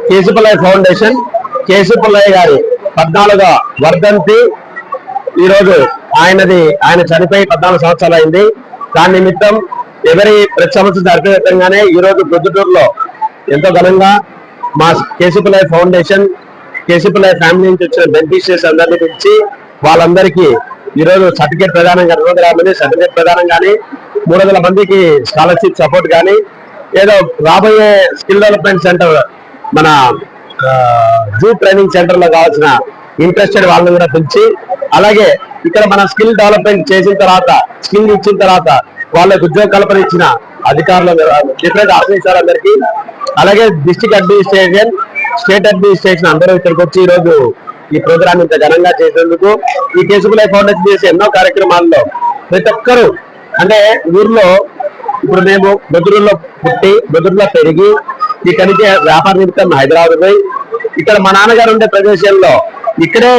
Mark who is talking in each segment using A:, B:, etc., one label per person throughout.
A: కేశపుల్లయ్య foundation కేశపుల్లయ్య గారి 14వ వర్ధంతి ఈరోజు ఆయన చనిపోయి 14 సంవత్సరాలు అయింది. దాని నిమిత్తం ప్రతి సంవత్సరం జరిపే విధంగానే ఈరోజు ప్రొద్దుటూరులో ఎంతో ఘనంగా మా కేశపుల్లయ్య ఫౌండేషన్ కేశపుల్లయ్య ఫ్యామిలీ నుంచి వచ్చిన బెనిఫిషియర్స్ అందరినీ పిలిచి వాళ్ళందరికీ ఈరోజు సర్టిఫికేట్ ప్రదానంగా 250 మంది సర్టిఫికేట్ ప్రదానం కానీ 300 మందికి స్కాలర్షిప్ సపోర్ట్ కానీ ఏదో రాబోయే స్కిల్ డెవలప్మెంట్ సెంటర్ మన జూ ట్రైనింగ్ సెంటర్ లో కావాల్సిన ఇంట్రెస్టెడ్ వాళ్ళని కూడా పిలిచి అలాగే ఇక్కడ మన స్కిల్ డెవలప్మెంట్ చేసిన తర్వాత స్కిల్ ఇచ్చిన తర్వాత వాళ్ళకి ఉద్యోగ కల్పన ఇచ్చిన అధికారులు డిఫరెంట్ ఆఫీసర్ అందరికీ అలాగే డిస్ట్రిక్ట్ అడ్మినిస్ట్రేషన్ స్టేట్ అడ్మినిస్ట్రేషన్ అందరూ ఇక్కడికి వచ్చి ఈ రోజు ఈ ప్రోగ్రామ్ ఇంత ఘనంగా చేసేందుకు ఈ కేశపుల్లయ్య ఫౌండేషన్ చేసే ఎన్నో కార్యక్రమాల్లో ప్రతి ఒక్కరు అంటే ఊర్లో ఇప్పుడు మేము బెదురులో పుట్టి బెదురులో పెరిగి ఇక్కడి నుంచి వ్యాపార నిమిత్తం హైదరాబాద్ పోయి ఇక్కడ మా నాన్నగారు ఉండే ప్రదేశంలో ఇక్కడే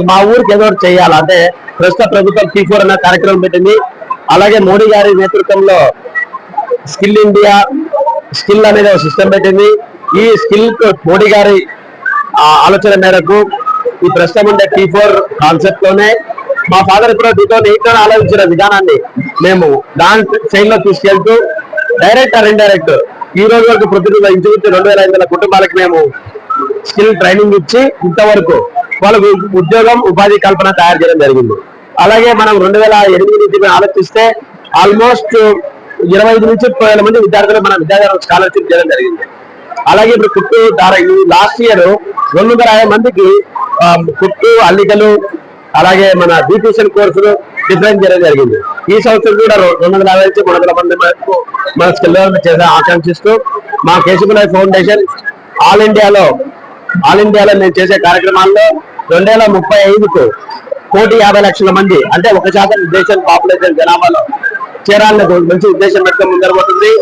A: మా ఊరికి ఏదో చేయాలంటే ప్రస్తుత ప్రభుత్వం T4 అనే కార్యక్రమం పెట్టింది. అలాగే మోడీ గారి నేతృత్వంలో స్కిల్ ఇండియా స్కిల్ అనేది ఒక సిస్టమ్ పెట్టింది. ఈ స్కిల్ మోడీ గారి ఆలోచన మేరకు ఈ ప్రస్తుతం ఉండే T4 కాన్సెప్ట్ లోనే మా ఫాదర్ ఇప్పుడు 2008 ఆలోచించిన విధానాన్ని మేము దాని శైలిలో తీసుకెళ్తూ డైరెక్ట్ ఆర్ ఇండైరెక్ట్ ఈ రోజు వరకు ప్రతిరోజు ఇంచుమించు 2500 కుటుంబాలకు మేము స్కిల్ ట్రైనింగ్ ఇచ్చి ఇంతవరకు వాళ్ళకు ఉద్యోగం ఉపాధి కల్పన తయారు చేయడం జరిగింది. అలాగే మనం 2008 నుంచి ఆలోచిస్తే ఆల్మోస్ట్ 25 నుంచి 30,000 మంది విద్యార్థులు మన విద్యార్థులకు స్కాలర్షిప్ చేయడం జరిగింది. అలాగే ఇప్పుడు కుట్టు లాస్ట్ ఇయర్ 250 మందికి కుట్టు అల్లికలు అలాగే మన బ్యూటిషియన్ కోర్సులు డిఫరెంట్ చేయడం జరిగింది. ఈ సంవత్సరం కూడా 250 నుంచి 300 మంది వరకు మన స్కిల్ డెవలప్మెంట్ చేసే ఆకాంక్షిస్తూ మా కేశపుల్లయ్య ఫౌండేషన్ ఆల్ ఇండియాలో మేము చేసే కార్యక్రమాల్లో 2035కు 1,50,00,000 మంది అంటే 1% దేశం పాపులేషన్ జనాభాలో చేరాలని మంచి ఉద్దేశం పెట్టుకుని ముందరపోతుంది.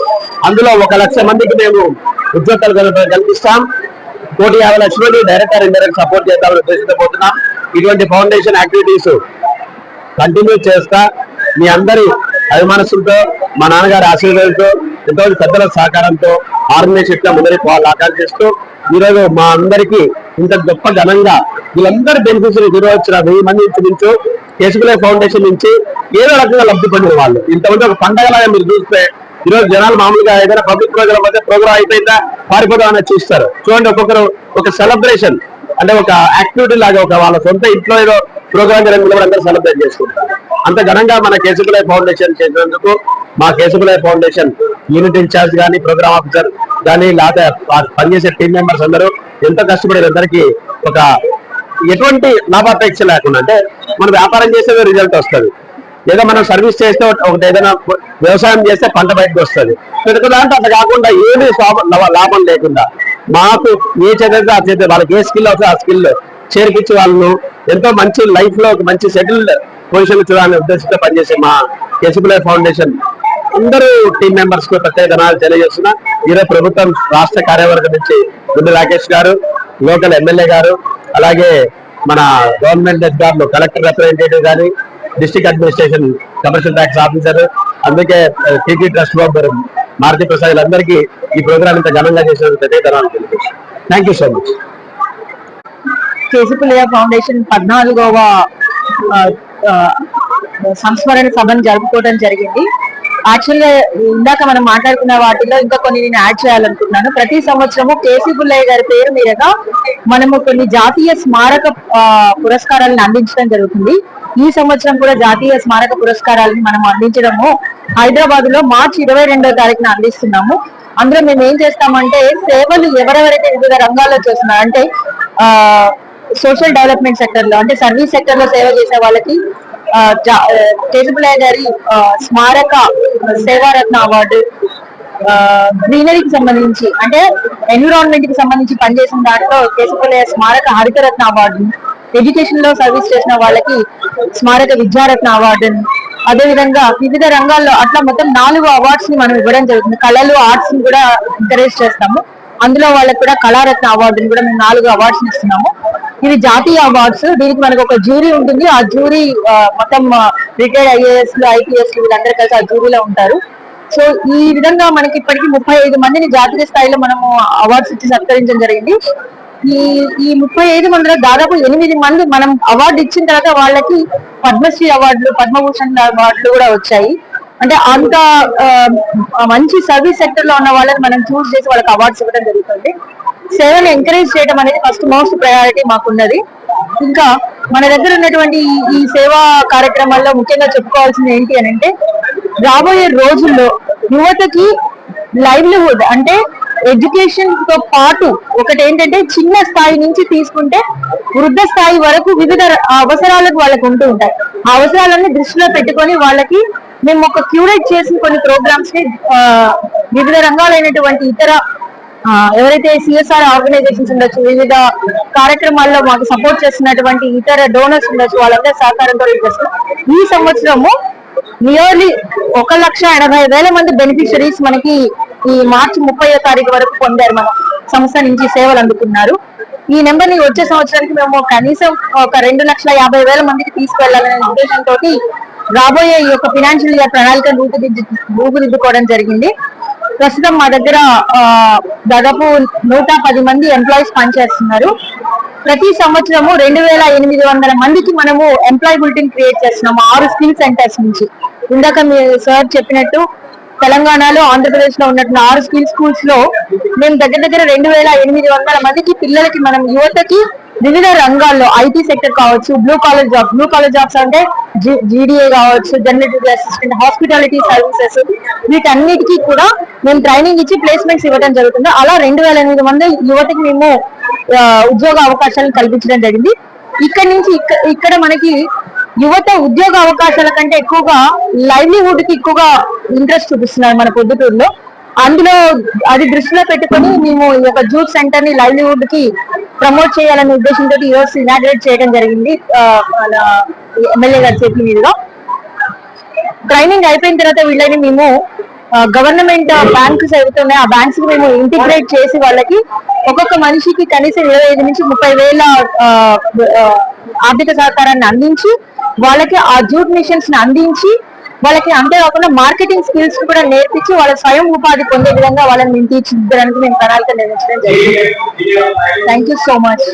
A: అందులో 1,00,000 మందికి మేము ఉద్యోగాలు కల్పిస్తాం. 1,50,00,000 మంది డైరెక్ట్ ఆర్ ఇండైరెక్ట్ సపోర్ట్ చేద్దామని ఉద్దేశంతో పోతున్నాం. ఇటువంటి ఫౌండేషన్ యాక్టివిటీస్ కంటిన్యూ చేస్తా మీ అందరి అభిమానస్తులతో మా నాన్నగారి ఆశీర్వాదంతో ఎంతోమంది పెద్దల సహకారంతో ఆర్గనైజేషన్ గా ముందరికి పోవాలని ఆకాంక్షిస్తూ ఈరోజు మా అందరికీ ఇంత గొప్ప ఘనంగా వీళ్ళందరూ బెనిఫిషియరీ ఈరోజు వచ్చిన 1000 మంది నుంచి కేశపుల్లయ్య ఫౌండేషన్ నుంచి ఏదో రకంగా లబ్ధి పొందిన వాళ్ళు ఇంతమంది ఒక పండగలాగా మీరు చూస్తే ఈరోజు జనాలు మామూలుగా ఏదైనా పబ్లిక్ ప్రోగ్రామ్ అయితే ప్రోగ్రామ్ అయిపోయిందా పారిపోదాం అనేది చూస్తారు. చూడండి ఒక్కొక్కరు ఒక సెలబ్రేషన్ అంటే ఒక యాక్టివిటీ లాగా ఒక వాళ్ళ సొంత ఇంట్లో ఏదో ప్రోగ్రామ్ జరిగిన అందరూ సెలబ్రేట్ చేసుకుంటారు. అంత ఘనంగా మన కేశపుల్లయ్య ఫౌండేషన్ చేసినందుకు మా కేశపుల్లయ్య ఫౌండేషన్ యూనిట్ ఇన్ఛార్జ్ కానీ ప్రోగ్రామ్ ఆఫీసర్ కానీ లేకపోతే పనిచేసే టీం మెంబర్స్ అందరూ ఎంతో కష్టపడే అందరికీ ఒక ఎటువంటి లాభాపేక్ష లేకుండా అంటే మనం వ్యాపారం చేసేది రిజల్ట్ వస్తుంది. ఏదో మనం సర్వీస్ చేస్తే ఒకటి ఏదైనా వ్యవసాయం చేస్తే పంట బయటకు వస్తుంది. దాంట్లో అట్లా కాకుండా ఏమీ లాభం లేకుండా మాకు ఏ చదివితే ఆ చదివితే వాళ్ళకి ఏ స్కిల్ అవుతుందో ఆ స్కిల్ చేర్పించి వాళ్ళను ఎంతో మంచి లైఫ్ లో ఒక మంచి సెటిల్డ్ పొజిషన్ చూడాలనే ఉద్దేశంతో పనిచేసే మా కేశపుల్లయ్య ఫౌండేషన్ అందరూ టీం మెంబర్స్ కు ప్రత్యేక ధన్యవాదాలు తెలియజేస్తున్నా. ఈరోజు ప్రభుత్వం రాష్ట్ర కార్యవర్గం నుంచి గుండె రాకేష్ గారు, లోకల్ ఎమ్మెల్యే గారు, అలాగే మన గవర్నమెంట్ అధికారులు కలెక్టర్ రిప్రజెంటేటివ్ కానీ district administration commercial tax officer అందుకే TT trust board Maruti Prasad అందరికీ ఈ ప్రోగ్రామ్ ఇంత ఘనంగా చేసినందుకు ప్రత్యేక ధన్యవాదాలు తెలియజేస్తున్నాను. Thank you so much.
B: Keshapullaiah foundation 14వ సంస్మరణ సభను జరుపుకోవడం జరిగింది. యాక్చువల్ గా ఇందాక మనం మాట్లాడుకున్న వాటిలో ఇంకా కొన్ని నేను యాడ్ చేయాలనుకుంటున్నాను. ప్రతి సంవత్సరము కేశపుల్లయ్య గారి పేరు మీదుగా మనము కొన్ని జాతీయ స్మారక పురస్కారాలను అందించడం జరుగుతుంది. ఈ సంవత్సరం కూడా జాతీయ స్మారక పురస్కారాలను మనం అందించడము హైదరాబాద్ లో మార్చి 22వ తారీఖున అందిస్తున్నాము. అందులో మేము ఏం చేస్తామంటే సేవలు ఎవరెవరైతే వివిధ రంగాల్లో చేస్తున్నారు అంటే సోషల్ డెవలప్మెంట్ సెక్టర్ లో అంటే సర్వీస్ సెక్టర్ లో సేవ చేసే వాళ్ళకి కేశపుల్లయ్య గారి స్మారక సేవారత్న అవార్డు, గ్రీనరీకి సంబంధించి అంటే ఎన్విరాన్మెంట్ కి సంబంధించి పనిచేసిన దాంట్లో కేశపుల్లయ్య స్మారక హరితరత్న అవార్డు, ఎడ్యుకేషన్ లో సర్వీస్ చేసిన వాళ్ళకి స్మారక విద్యారత్న అవార్డుని, అదేవిధంగా వివిధ రంగాల్లో అట్లా మొత్తం 4 అవార్డ్స్ ని మనం ఇవ్వడం జరుగుతుంది. కళలు ఆర్ట్స్ ని కూడా ఎంకరేజ్ చేస్తాము. అందులో వాళ్ళకి కూడా కళారత్న అవార్డుని కూడా మేము 4 అవార్డ్స్ ఇస్తున్నాము. ఇవి జాతీయ అవార్డ్స్. దీనికి మనకు ఒక జ్యూరీ ఉంటుంది. ఆ జ్యూరీ మొత్తం రిటైర్డ్ IAS లు IPS లు వీళ్ళందరూ కలిసి ఆ జ్యూరీలో ఉంటారు. సో ఈ విధంగా మనకి ఇప్పటికీ 35 మందిని జాతీయ స్థాయిలో మనము అవార్డ్స్ ఇచ్చి సత్కరించడం జరిగింది. ఈ 35 మందిలో దాదాపు 8 మంది మనం అవార్డు ఇచ్చిన తర్వాత వాళ్ళకి పద్మశ్రీ అవార్డులు, పద్మభూషణ్ అవార్డులు కూడా వచ్చాయి. అంటే అంత మంచి సర్వీస్ సెక్టర్ లో ఉన్న వాళ్ళని మనం చూస్ చేసి వాళ్ళకి అవార్డ్స్ ఇవ్వడం జరుగుతుంది. సేవను ఎంకరేజ్ చేయడం అనేది ఫస్ట్ మోస్ట్ ప్రయారిటీ మాకున్నది. ఇంకా మన దగ్గర ఉన్నటువంటి ఈ సేవా కార్యక్రమాల్లో ముఖ్యంగా చెప్పుకోవాల్సింది ఏంటి అని అంటే, రాబోయే రోజుల్లో యువతకి లైవ్లీహుడ్ అంటే ఎడ్యుకేషన్ తో పాటు ఒకటి ఏంటంటే, చిన్న స్థాయి నుంచి తీసుకుంటే వృద్ధ స్థాయి వరకు వివిధ అవసరాలకు వాళ్ళకు ఉంటూ ఉంటాయి. ఆ అవసరాలన్నీ దృష్టిలో పెట్టుకొని వాళ్ళకి మేము ఒక క్యూరేట్ చేసిన కొన్ని ప్రోగ్రామ్స్ ని వివిధ రంగాలైనటువంటి ఇతర ఎవరైతే సిఎస్ఆర్ ఆర్గనైజేషన్స్ ఉండొచ్చు, వివిధ కార్యక్రమాల్లో మాకు సపోర్ట్ చేస్తున్నటువంటి ఇతర డోనర్స్ ఉండొచ్చు, వాళ్ళందరూ సహకారంతో చేస్తున్నాం. ఈ సంవత్సరము నియర్లీ 1,80,000 మంది బెనిఫిషరీస్ మనకి ఈ మార్చి 30వ తారీఖు వరకు పొందారు. మన సంస్థ నుంచి సేవలు అందుకున్నారు. ఈ నెంబర్ ని వచ్చే సంవత్సరానికి మేము కనీసం ఒక 2,50,000 మందికి తీసుకువెళ్లాలనే ఉద్దేశంతో రాబోయే ఈ యొక్క ఫినాన్షియల్ ఇయర్ ప్రణాళికను రూపుదిద్దుకోవడం జరిగింది. ప్రస్తుతం మా దగ్గర దాదాపు 110 మంది ఎంప్లాయీస్ పనిచేస్తున్నారు. ప్రతి సంవత్సరము 2,800 మందికి మనము ఎంప్లాయబిలిటీని క్రియేట్ చేస్తున్నాము 6 స్కిల్ సెంటర్స్ నుంచి. ఇందాక మీ సార్ చెప్పినట్టు తెలంగాణలో, ఆంధ్రప్రదేశ్ లో ఉన్నటువంటి 6 స్కిల్ స్కూల్స్ లో మేము దగ్గర 2,800 మందికి పిల్లలకి, మనం యువతకి వివిధ రంగాల్లో ఐటీ సెక్టర్ కావచ్చు, బ్లూ కాలర్ జాబ్స్ అంటే జీడీఏ కావచ్చు, జనరేటివ్ అసిస్టెంట్, హాస్పిటాలిటీ సర్వీసెస్, వీటన్నిటికీ కూడా మేము ట్రైనింగ్ ఇచ్చి ప్లేస్మెంట్స్ ఇవ్వడం జరుగుతుంది. అలా 2,800 మంది యువతకి మేము ఉద్యోగ అవకాశాలను కల్పించడం జరిగింది. ఇక్కడ మనకి యువత ఉద్యోగ అవకాశాల కంటే ఎక్కువగా లైవ్లీహుడ్ కి ఎక్కువగా ఇంట్రెస్ట్ చూపిస్తున్నారు మన పొద్దుటూరులో. అందులో అది దృష్టిలో పెట్టుకొని మేము ఈ యొక్క జూట్ సెంటర్ ని లైవ్లీహుడ్ కి ప్రమోట్ చేయాలనే ఉద్దేశంతో ఈ రోజు ఇనాగ్రేట్ చేయడం జరిగింది మన ఎమ్మెల్యే గారి చేతుల మీదుగా. ట్రైనింగ్ అయిపోయిన తర్వాత వీళ్ళని మేము గవర్నమెంట్ బ్యాంక్స్ అవుతున్నాయి, ఆ బ్యాంక్స్ కి మేము ఇంటిగ్రేట్ చేసి వాళ్ళకి ఒక్కొక్క మనిషికి కనీసం 25 నుంచి 30,000 ఆర్థిక సహకారాన్ని అందించి, వాళ్ళకి ఆ జూట్ మిషన్స్ ని అందించి, వాళ్ళకి అంతేకాకుండా మార్కెటింగ్ స్కిల్స్ కూడా నేర్పించి వాళ్ళ స్వయం ఉపాధి పొందే విధంగా వాళ్ళని మేము తీర్చిదిద్దడానికి మేము ప్రణాళిక నిర్మించడం జరిగింది. Thank you so much.